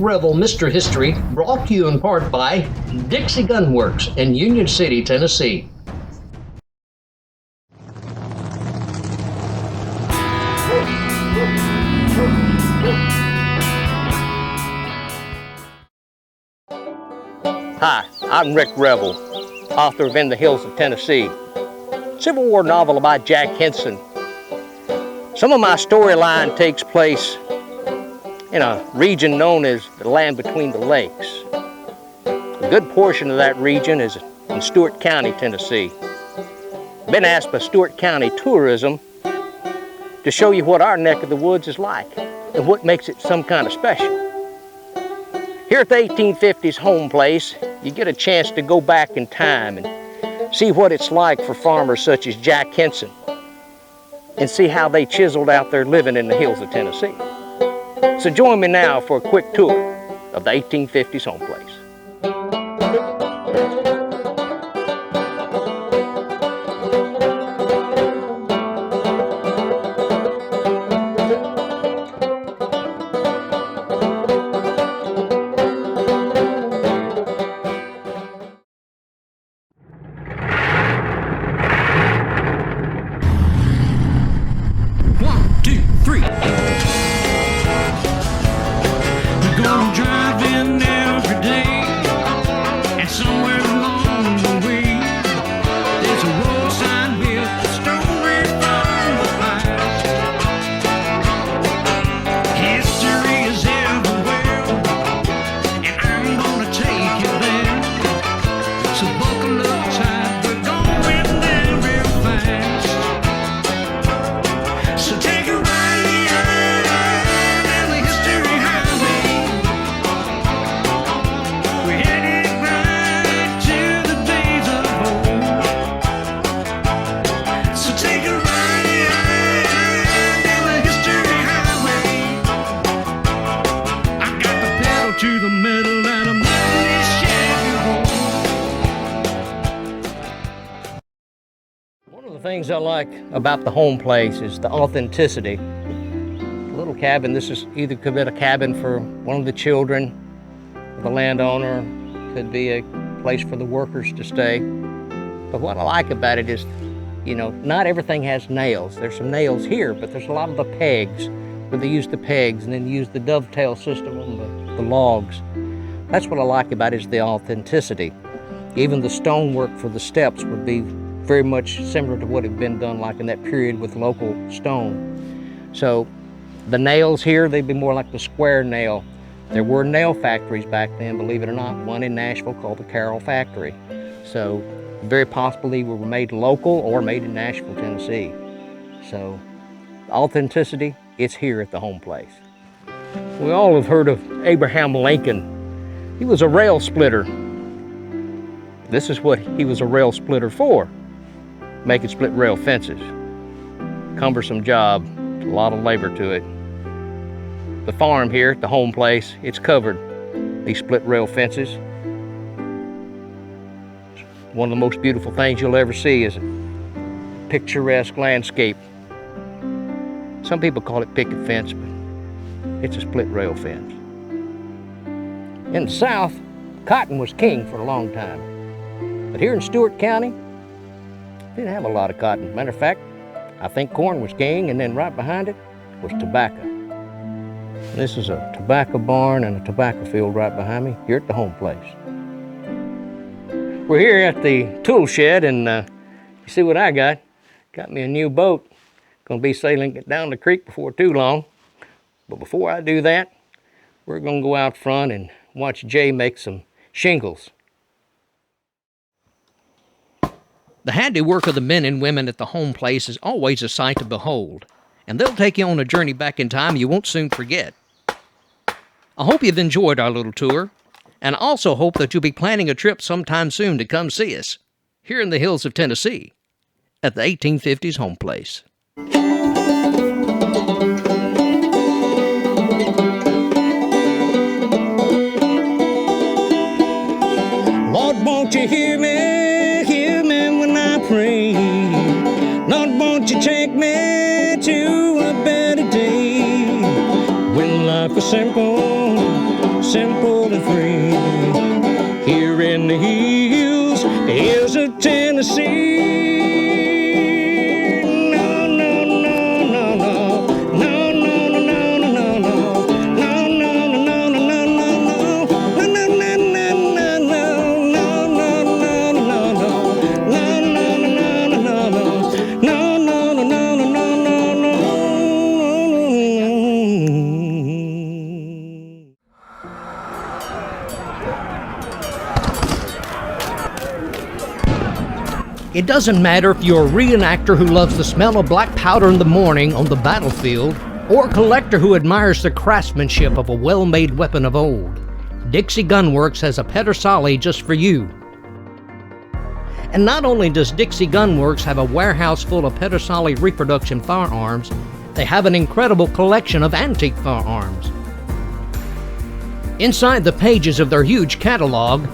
Revel Mr. History, brought to you in part by Dixie Gun Works in Union City, Tennessee. Hi, I'm Rick Revel, author of In the Hills of Tennessee, Civil War novel about Jack Henson. Some of my storyline takes place in a region known as the land between the lakes. A good portion of that region is in Stewart County, Tennessee. I've been asked by Stewart County Tourism to show you what our neck of the woods is like and what makes it some kind of special. Here at the 1850s home place, you get a chance to go back in time and see what it's like for farmers such as Jack Henson and see how they chiseled out their living in the hills of Tennessee. So join me now for a quick tour of the 1850s home place. Things I like about the home place is the authenticity. The little cabin, this is either could be a cabin for one of the children, the landowner, could be a place for the workers to stay. But what I like about it is, you know, not everything has nails. There's some nails here, but there's a lot of the pegs, where they use the pegs and then use the dovetail system on the logs. That's what I like about it, is the authenticity. Even the stonework for the steps would be very much similar to what had been done like in that period with local stone. So the nails here, they'd be more like the square nail. There were nail factories back then, believe it or not, one in Nashville called the Carroll Factory. So very possibly were made local or made in Nashville, Tennessee. So authenticity, it's here at the home place. We all have heard of Abraham Lincoln. He was a rail splitter. This is what he was a rail splitter for. Making split rail fences. Cumbersome job, a lot of labor to it. The farm here at the home place, it's covered these split rail fences. One of the most beautiful things you'll ever see is a picturesque landscape. Some people call it picket fence, but it's a split rail fence. In the South, cotton was king for a long time. But here in Stewart County, didn't have a lot of cotton. Matter of fact, I think corn was king, and then right behind it was tobacco. This is a tobacco barn and a tobacco field right behind me here at the home place. We're here at the tool shed, and you see what I got? Got me a new boat. Gonna be sailing it down the creek before too long. But before I do that, we're gonna go out front and watch Jay make some shingles. The handiwork of the men and women at the home place is always a sight to behold, and they'll take you on a journey back in time you won't soon forget. I hope you've enjoyed our little tour, and I also hope that you'll be planning a trip sometime soon to come see us here in the hills of Tennessee at the 1850s home place. Lord, won't you hear me when I pray? Lord, won't you take me to a better day? When life was simple here in the hills, hills of Tennessee. No, no, no, no, no, no, no, no, no, no, no, no, no, no, no, no, no, It doesn't matter if you're a reenactor who loves the smell of black powder in the morning on the battlefield, or a collector who admires the craftsmanship of a well-made weapon of old. Dixie Gunworks has a Pedersoli just for you. And not only does Dixie Gunworks have a warehouse full of Pedersoli reproduction firearms, they have an incredible collection of antique firearms. Inside the pages of their huge catalog,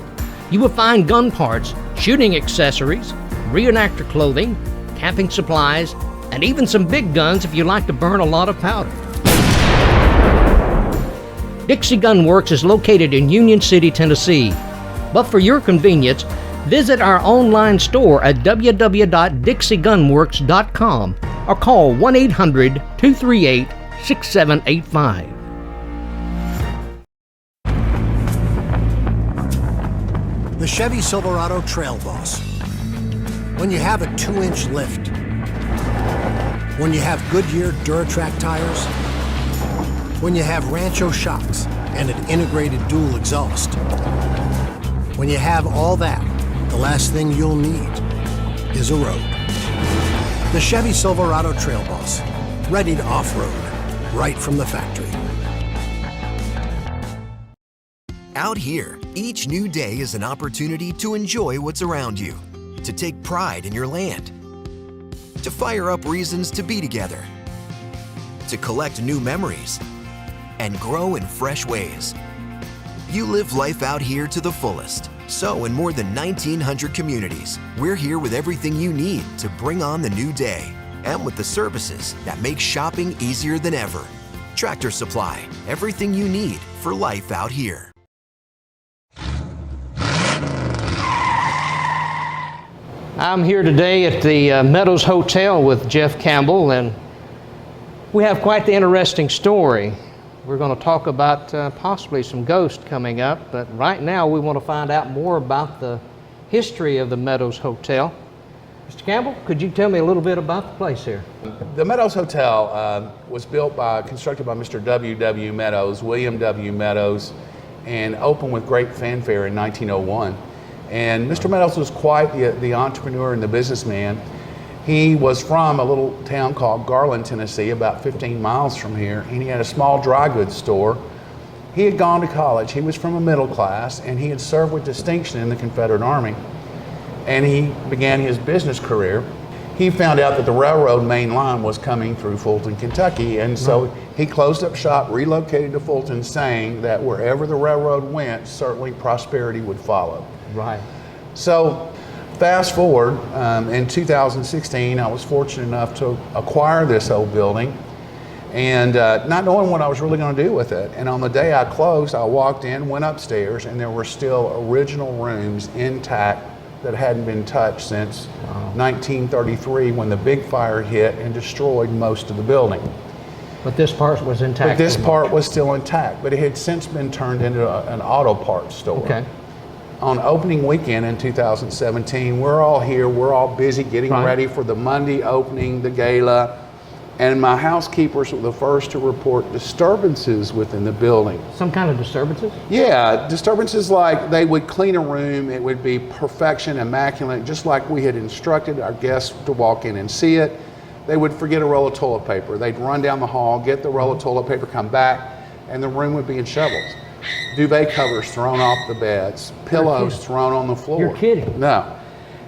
you will find gun parts, shooting accessories, reenactor clothing, camping supplies, and even some big guns if you like to burn a lot of powder. Dixie Gunworks is located in Union City, Tennessee. But for your convenience, visit our online store at www.dixiegunworks.com or call 1-800-238-6785. The Chevy Silverado Trail Boss. When you have a 2-inch lift, when you have Goodyear Duratrack tires, when you have Rancho shocks and an integrated dual exhaust, when you have all that, the last thing you'll need is a road. The Chevy Silverado Trail Boss, ready to off-road, right from the factory. Out here, each new day is an opportunity to enjoy what's around you, to take pride in your land, to fire up reasons to be together, to collect new memories, and grow in fresh ways. You live life out here to the fullest. So in more than 1,900 communities, we're here with everything you need to bring on the new day, and with the services that make shopping easier than ever. Tractor Supply, everything you need for life out here. I'm here today at the Meadows Hotel with Jeff Campbell, and we have quite the interesting story. We're going to talk about possibly some ghosts coming up, but right now we want to find out more about the history of the Meadows Hotel. Mr. Campbell, could you tell me a little bit about the place here? The Meadows Hotel was constructed by Mr. W.W. Meadows, William W. Meadows, and opened with great fanfare in 1901. And Mr. Meadows was quite the entrepreneur and the businessman. He was from a little town called Garland, Tennessee, about 15 miles from here, and he had a small dry goods store. He had gone to college. He was from a middle class, and he had served with distinction in the Confederate Army. And he began his business career. He found out that the railroad main line was coming through Fulton, Kentucky, and so he closed up shop, relocated to Fulton, saying that wherever the railroad went, certainly prosperity would follow. Right. So fast forward, in 2016, I was fortunate enough to acquire this old building, and not knowing what I was really going to do with it. And on the day I closed, I walked in, went upstairs, and there were still original rooms intact that hadn't been touched since 1933, when the big fire hit and destroyed most of the building. But this part was intact? But this part was still intact, but it had since been turned into an auto parts store. Okay. On opening weekend in 2017, we're all here, we're all busy getting ready for the Monday opening, the gala, and my housekeepers were the first to report disturbances within the building. Some kind of disturbances? Yeah, disturbances like they would clean a room, it would be perfection, immaculate, just like we had instructed our guests to walk in and see it. They would forget a roll of toilet paper. They'd run down the hall, get the roll of toilet paper, come back, and the room would be in shovels. Duvet covers thrown off the beds, pillows thrown on the floor. You're kidding. No.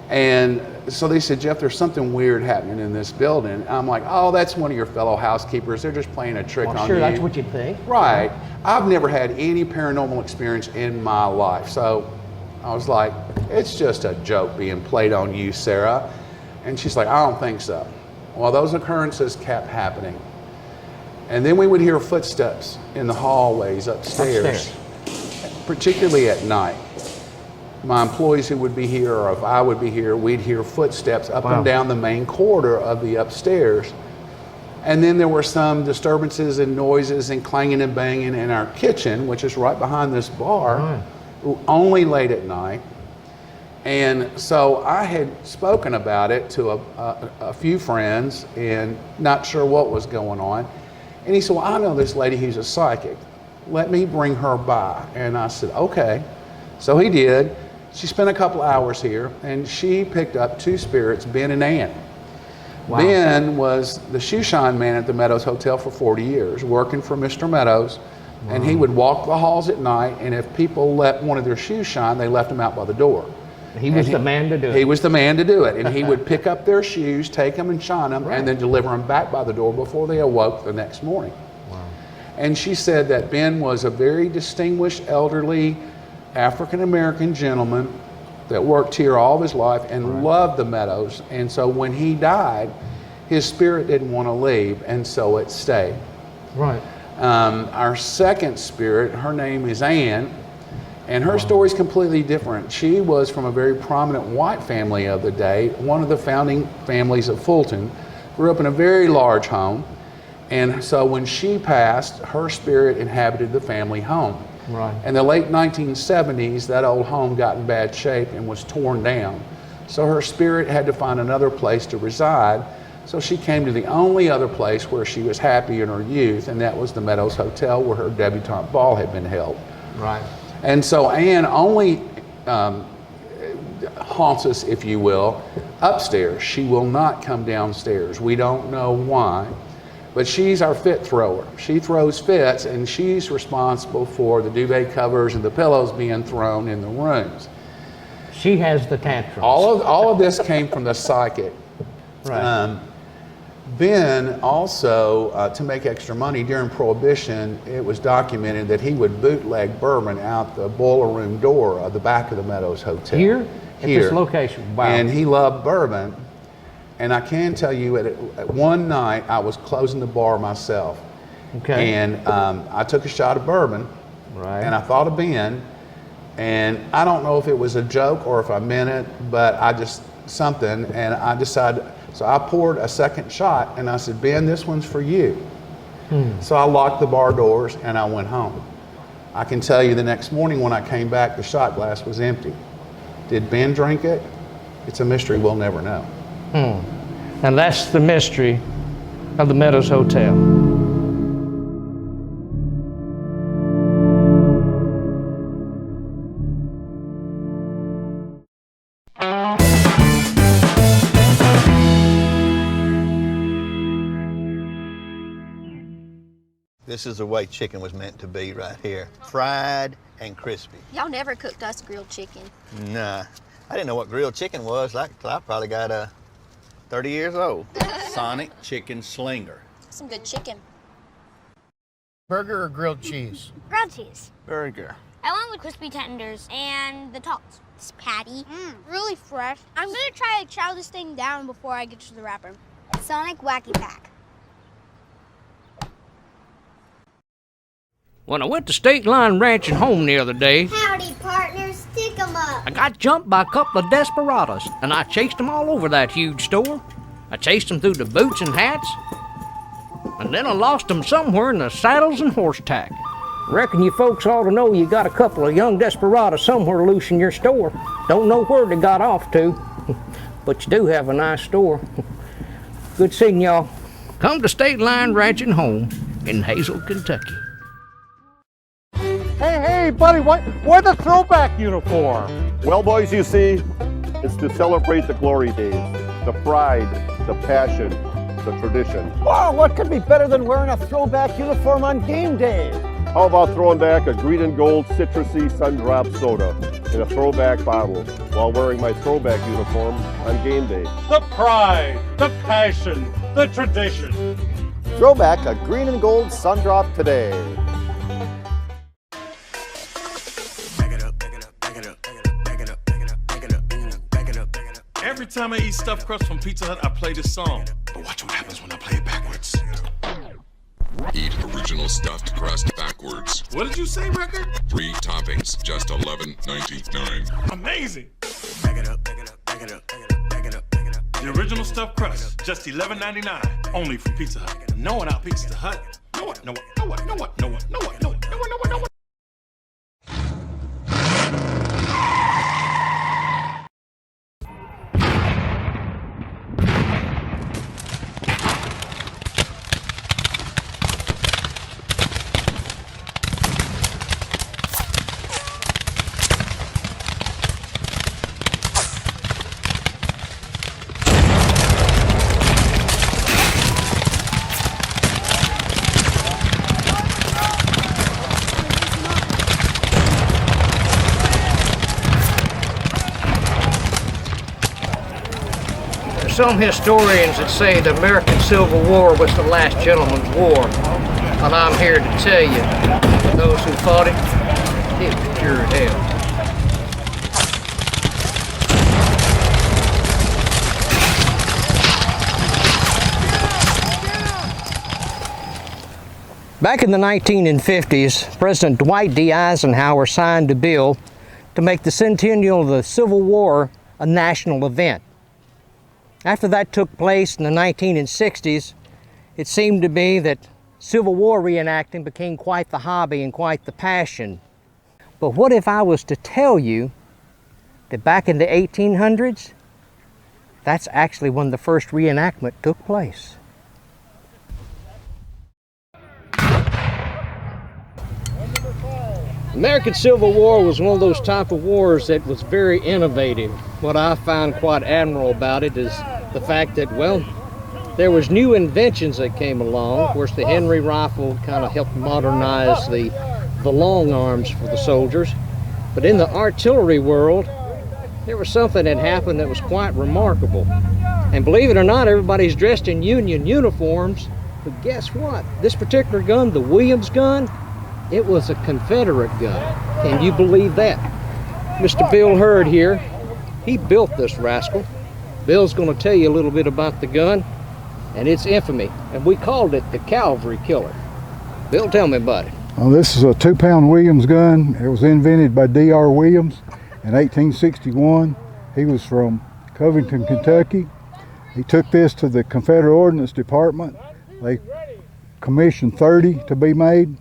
And so they said, Jeff, there's something weird happening in this building. I'm like, oh, that's one of your fellow housekeepers. They're just playing a trick on you. Sure, that's what you'd think. Right. I've never had any paranormal experience in my life. So I was like, it's just a joke being played on you, Sarah. And she's like, I don't think so. Well, those occurrences kept happening. And then we would hear footsteps in the hallways upstairs. Particularly at night. my employees who would be here, or if I would be here, we'd hear footsteps up and down the main corridor of the upstairs. And then there were some disturbances and noises and clanging and banging in our kitchen, which is right behind this bar, only late at night. And so I had spoken about it to a few friends and not sure what was going on. And he said, well, I know this lady who's a psychic. Let me bring her by. And I said, okay. So he did. She spent a couple hours here, and she picked up two spirits, Ben and Ann. Wow. Ben was the shoe shine man at the Meadows Hotel for 40 years, working for Mr. Meadows. Wow. And he would walk the halls at night, and if people wanted their shoes shine, they left them out by the door. He was the man to do it. He was the man to do it. And he would pick up their shoes, take them and shine them, and then deliver them back by the door before they awoke the next morning. Wow. And she said that Ben was a very distinguished, elderly, African-American gentleman that worked here all of his life and loved the Meadows. And so when he died, his spirit didn't want to leave, and so it stayed. Right. Our second spirit, her name is Ann, and her story is completely different. She was from a very prominent white family of the day, one of the founding families of Fulton, grew up in a very large home, and so when she passed, her spirit inhabited the family home. Right. In the late 1970s, that old home got in bad shape and was torn down. So her spirit had to find another place to reside. So she came to the only other place where she was happy in her youth, and that was the Meadows Hotel where her debutante ball had been held. Right. And so Ann only haunts us, if you will, upstairs. She will not come downstairs. We don't know why. But she's our fit thrower. She throws fits, and she's responsible for the duvet covers and the pillows being thrown in the rooms. She has the tantrums. All of this came from the psychic. Right. Ben also, to make extra money during Prohibition, it was documented that he would bootleg bourbon out the boiler room door of the back of the Meadows Hotel. Here? At this location? Wow. And he loved bourbon. And I can tell you, at one night, I was closing the bar myself. Okay. And I took a shot of bourbon. Right. And I thought of Ben. And I don't know if it was a joke or if I meant it, but something. And I decided, so I poured a second shot, and I said, Ben, this one's for you. So I locked the bar doors, and I went home. I can tell you the next morning when I came back, the shot glass was empty. Did Ben drink it? It's a mystery we'll never know. And that's the mystery of the Meadows Hotel. This is the way chicken was meant to be right here. Fried and crispy. Y'all never cooked us grilled chicken. Nah, I didn't know what grilled chicken was. I probably got 30 years old. Sonic Chicken Slinger. Some good chicken. Burger or grilled cheese? Grilled cheese. Burger. I went with crispy tenders and the tots. It's patty. Really fresh. I'm gonna try to chow this thing down before I get to the wrapper. Sonic Wacky Pack. When I went to State Line Ranch and Home the other day, Howdy, partner. Stick 'em up. I got jumped by a couple of desperados, and I chased them all over that huge store. I chased them through the boots and hats, and then I lost them somewhere in the saddles and horse tack. Reckon you folks ought to know you got a couple of young desperados somewhere loose in your store. Don't know where they got off to, but you do have a nice store. Good seeing y'all. Come to State Line Ranch and Home in Hazel, Kentucky. Hey, buddy, why the throwback uniform? Well, boys, you see, it's to celebrate the glory days, the pride, the passion, the tradition. Wow, what could be better than wearing a throwback uniform on game day? How about throwing back a green and gold citrusy sun-drop soda in a throwback bottle while wearing my throwback uniform on game day? The pride, the passion, the tradition. Throwback a green and gold sun-drop today. Every time I eat stuffed crust from Pizza Hut, I play this song. But watch what happens when I play it backwards. Eat original stuffed crust backwards. What did you say, Record? 3 toppings, just $11.99. Amazing. Back it up, back it up, back it up, back it up, back it up, back it up. The original stuffed crust, just $11.99, only from Pizza Hut. No one out Pizza Hut. No one, no one, no one, no one, no one, no one, no one, no one, no one, no one. Some historians that say the American Civil War was the last gentleman's war, and I'm here to tell you, for those who fought it, it was pure hell. Back in the 1950s, President Dwight D. Eisenhower signed a bill to make the centennial of the Civil War a national event. After that took place in the 1960s, it seemed to be that Civil War reenacting became quite the hobby and quite the passion. But what if I was to tell you that back in the 1800s, that's actually when the first reenactment took place? The American Civil War was one of those type of wars that was very innovative. What I find quite admirable about it is the fact that, well, there was new inventions that came along. Of course, the Henry rifle kind of helped modernize the long arms for the soldiers. But in the artillery world, there was something that happened that was quite remarkable. And believe it or not, everybody's dressed in Union uniforms. But guess what? This particular gun, the Williams gun, it was a Confederate gun. Can you believe that? Mr. Bill Hurd here, he built this rascal. Bill's going to tell you a little bit about the gun and its infamy. And we called it the Cavalry Killer. Bill, tell me about it. Well, this is a 2-pound Williams gun. It was invented by D.R. Williams in 1861. He was from Covington, Kentucky. He took this to the Confederate Ordnance Department. They commissioned 30 to be made.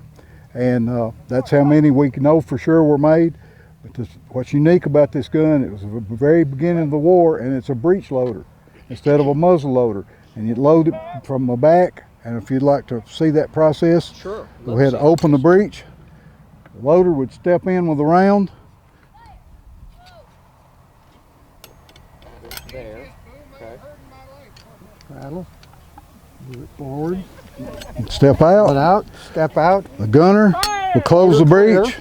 And that's how many we know for sure were made. But what's unique about this gun, it was the very beginning of the war, and it's a breech loader instead of a muzzle loader. And you load it from the back, and if you'd like to see that process, sure. Go ahead and open the breech. The loader would step in with the round. There, okay. Rattle, move it forward. Step out. Step out. The gunner will close the breech.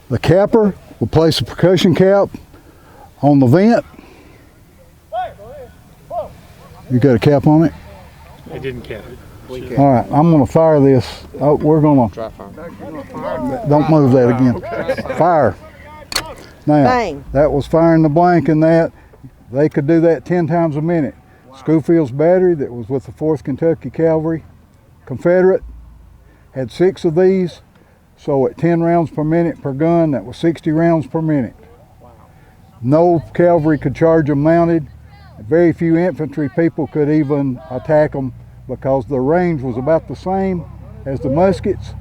The capper will place a percussion cap on the vent. You got a cap on it? I didn't cap it. All right, I'm going to fire this. Oh, we're going to. Don't move that again. Fire. Now, Bang. That was firing the blank in that. They could do that 10 times a minute. Schofield's battery that was with the 4th Kentucky Cavalry, Confederate, had 6 of these. So at 10 rounds per minute per gun, that was 60 rounds per minute. No cavalry could charge them mounted. Very few infantry people could even attack them because the range was about the same as the muskets.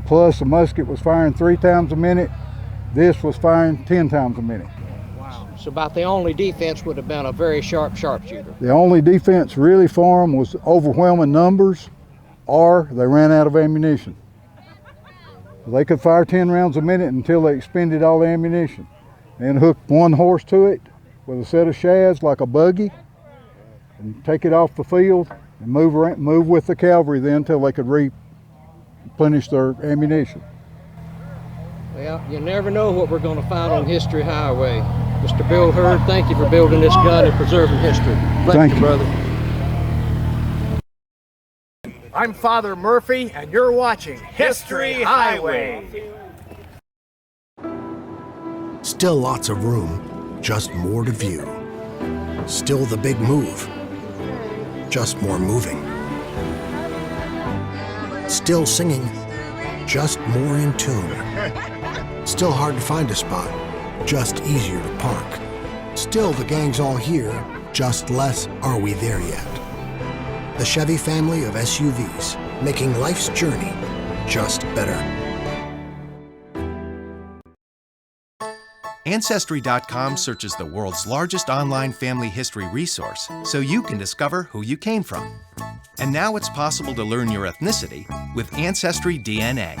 Plus the musket was firing 3 times a minute. This was firing 10 times a minute. So about the only defense would have been a very sharp sharpshooter. The only defense really for them was overwhelming numbers, or they ran out of ammunition. They could fire 10 rounds a minute until they expended all the ammunition. And hook one horse to it with a set of shafts like a buggy and take it off the field and move with the cavalry then until they could replenish their ammunition. Well, you never know what we're going to find on History Highway. Mr. Bill Hurd, thank you for building this gun and preserving history. Thank you, brother. I'm Father Murphy, and you're watching History Highway. Still lots of room, just more to view. Still the big move, just more moving. Still singing, just more in tune. Still hard to find a spot, just easier to park. Still the gang's all here, just less are we there yet. The Chevy family of SUVs, making life's journey just better. Ancestry.com searches the world's largest online family history resource so you can discover who you came from. And now it's possible to learn your ethnicity with Ancestry DNA.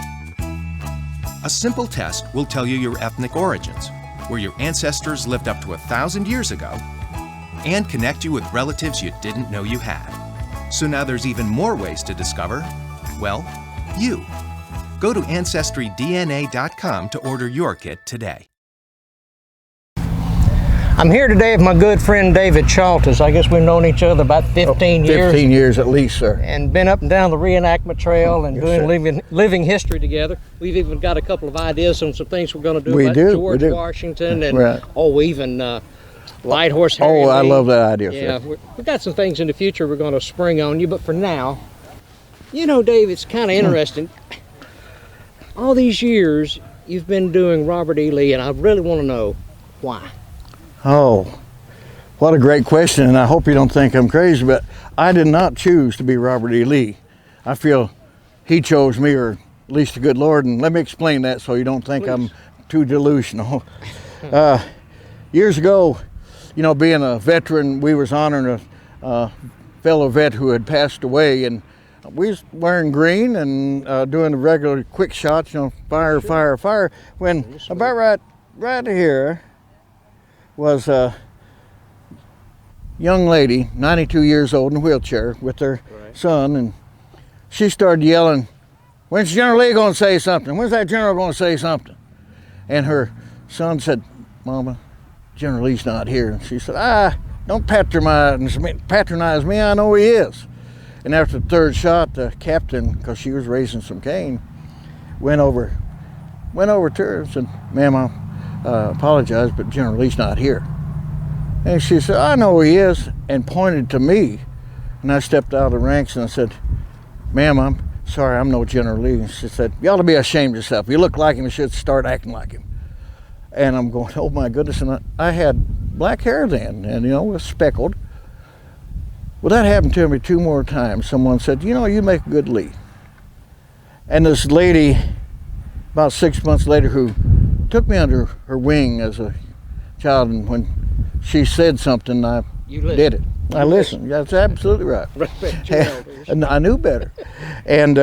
A simple test will tell you your ethnic origins, where your ancestors lived up to 1,000 years ago, and connect you with relatives you didn't know you had. So now there's even more ways to discover, well, you. Go to AncestryDNA.com to order your kit today. I'm here today with my good friend David Chalters. I guess we've known each other about 15 years. 15 years at least, sir. And been up and down the reenactment trail and Yes, doing living history together. We've even got a couple of ideas on some things we're going to do about George Washington and even Light Horse Harry Oh, I Lee. love that idea, Yeah, sir. we've got some things in the future we're going to spring on you, but for now, you know, Dave, it's kind of interesting. All these years you've been doing Robert E. Lee, and I really want to know why. Oh, what a great question, and I hope you don't think I'm crazy, but I did not choose to be Robert E. Lee. I feel he chose me, or at least the good Lord, and let me explain that so you don't think I'm too delusional. Years ago, you know, being a veteran, we was honoring a fellow vet who had passed away, and we was wearing green and doing the regular quick shots, you know, fire, fire, fire, when about right here was a young lady, 92 years old, in a wheelchair with her son, and she started yelling, "When's General Lee going to say something? When's that general going to say something?" And her son said, "Mama, General Lee's not here." And she said, "Don't patronize me, I know he is." And after the third shot, the captain, because she was raising some cane, went over to her and said, "Ma'am, I apologize, but General Lee's not here." And she said, "I know he is," and pointed to me. And I stepped out of the ranks and I said, "Ma'am, I'm sorry, I'm no General Lee." And she said, "You ought to be ashamed of yourself. You look like him, you should start acting like him." And I'm going, oh my goodness, and I had black hair then, and you know, it was speckled. Well, that happened to me 2 more times. Someone said, "You know, you make a good Lee." And this lady, about 6 months later, who took me under her wing as a child, and when she said something, I did it. I listened. That's absolutely right. And I knew better. And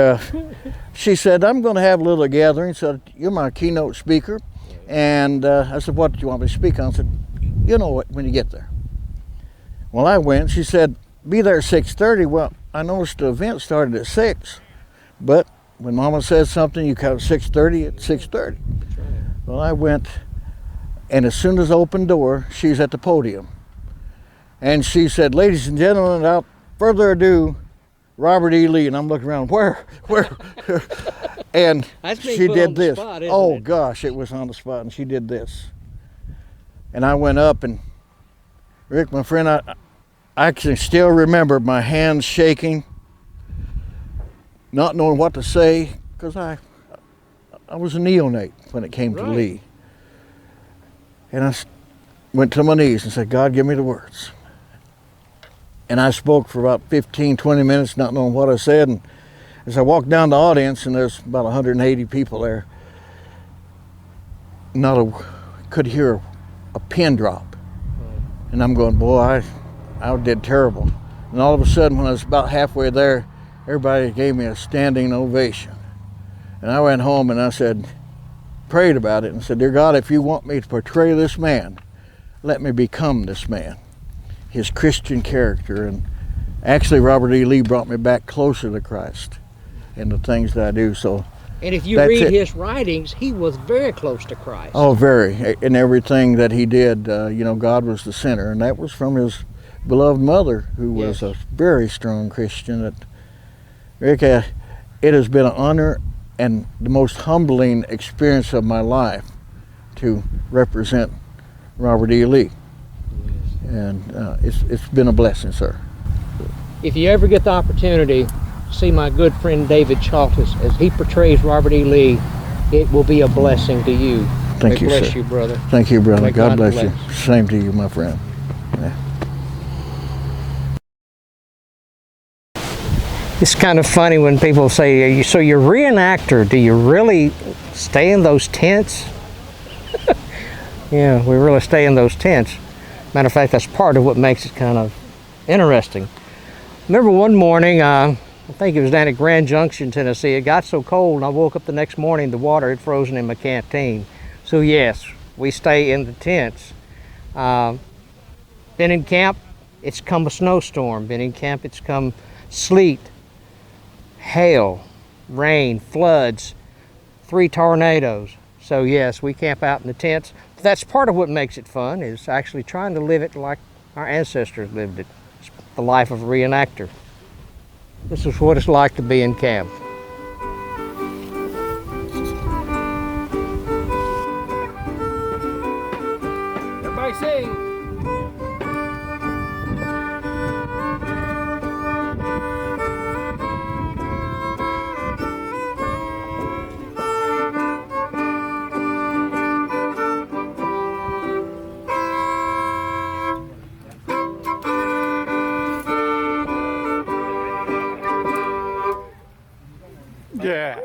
she said, "I'm going to have a little gathering." Said, "You're my keynote speaker." And I said, "What do you want me to speak on?" I said, "You know what, when you get there." Well, I went. She said, "Be there at 6:30. Well, I noticed the event started at 6. But when Mama says something, you come at 6:30 at 6:30. Well, I went, and as soon as I opened the door, she's at the podium. And she said, "Ladies and gentlemen, without further ado, Robert E. Lee." And I'm looking around, where? And she did this. Oh gosh, it was on the spot, and she did this. And I went up, and Rick, my friend, I can still remember my hands shaking, not knowing what to say, because I was a neonate when it came to Lee. And I went to my knees and said, "God, give me the words." And I spoke for about 15, 20 minutes, not knowing what I said. And as I walked down the audience, and there's about 180 people there, could hear a pin drop. And I'm going, boy, I did terrible. And all of a sudden, when I was about halfway there, everybody gave me a standing ovation. And I went home and I said, prayed about it and said, "Dear God, if you want me to portray this man, let me become this man, his Christian character." And actually, Robert E. Lee brought me back closer to Christ and the things that I do. So, and if you read his writings, he was very close to Christ. Oh, very. In everything that he did, you know, God was the center. And that was from his beloved mother, who was a very strong Christian. Rick, it has been an honor and the most humbling experience of my life to represent Robert E. Lee. And it's been a blessing, sir. If you ever get the opportunity see my good friend David Chaltis as he portrays Robert E. Lee, it will be a blessing to you. Thank you, bless sir. you, brother. Thank you, brother. May God bless you. Same to you, my friend. Yeah. It's kind of funny when people say, so you're a reenactor, do you really stay in those tents? Yeah, we really stay in those tents. Matter of fact, that's part of what makes it kind of interesting. Remember one morning, I think it was down at Grand Junction, Tennessee, it got so cold and I woke up the next morning, the water had frozen in my canteen. So yes, we stay in the tents. Been in camp, it's come a snowstorm. Been in camp, it's come sleet, hail, rain, floods, 3 tornadoes. So yes, we camp out in the tents. That's part of what makes it fun, is actually trying to live it like our ancestors lived it. It's the life of a reenactor. This is what it's like to be in camp. Everybody sing. Yeah.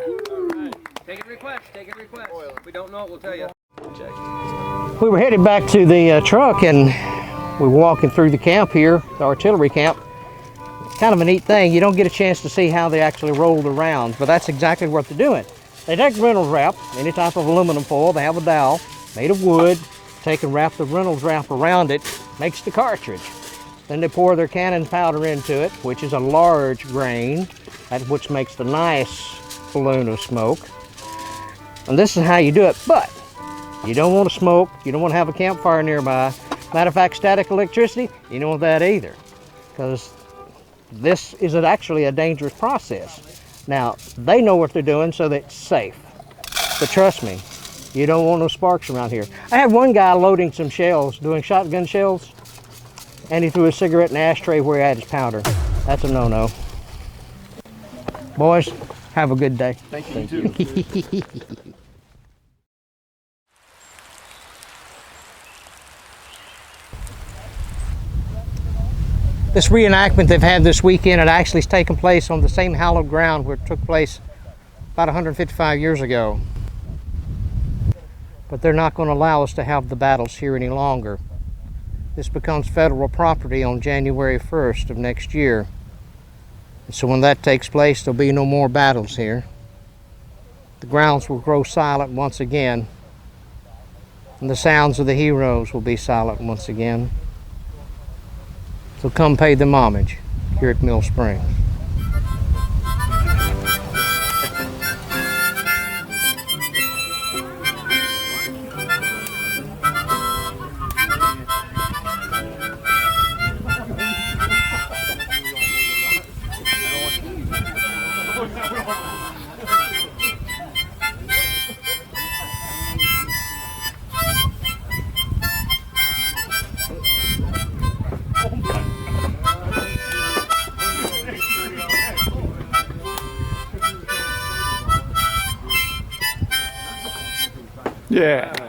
Take a request. Take a request. If we don't know it, we'll tell you. Check. We were headed back to the truck and we were walking through the camp here, the artillery camp. It's kind of a neat thing. You don't get a chance to see how they actually roll the rounds, but that's exactly what they're doing. They take Reynolds wrap, any type of aluminum foil. They have a dowel made of wood. Take and wrap the Reynolds wrap around it, makes the cartridge. Then they pour their cannon powder into it, which is a large grain, that's which makes the nice balloon of smoke. And this is how you do it, but you don't want to smoke, you don't want to have a campfire nearby. Matter of fact, static electricity, you don't want that either, because this is actually a dangerous process. Now, they know what they're doing, so that it's safe. But trust me, you don't want no sparks around here. I had one guy loading some shells, doing shotgun shells, and he threw a cigarette in the ashtray where he had his powder. That's a no-no. Boys, have a good day. Thank you, too. This reenactment they've had this weekend, it actually has taken place on the same hallowed ground where it took place about 155 years ago. But they're not going to allow us to have the battles here any longer. This becomes federal property on January 1st of next year. So when that takes place, there'll be no more battles here. The grounds will grow silent once again, and the sounds of the heroes will be silent once again. So come pay them homage here at Mill Springs. Yeah.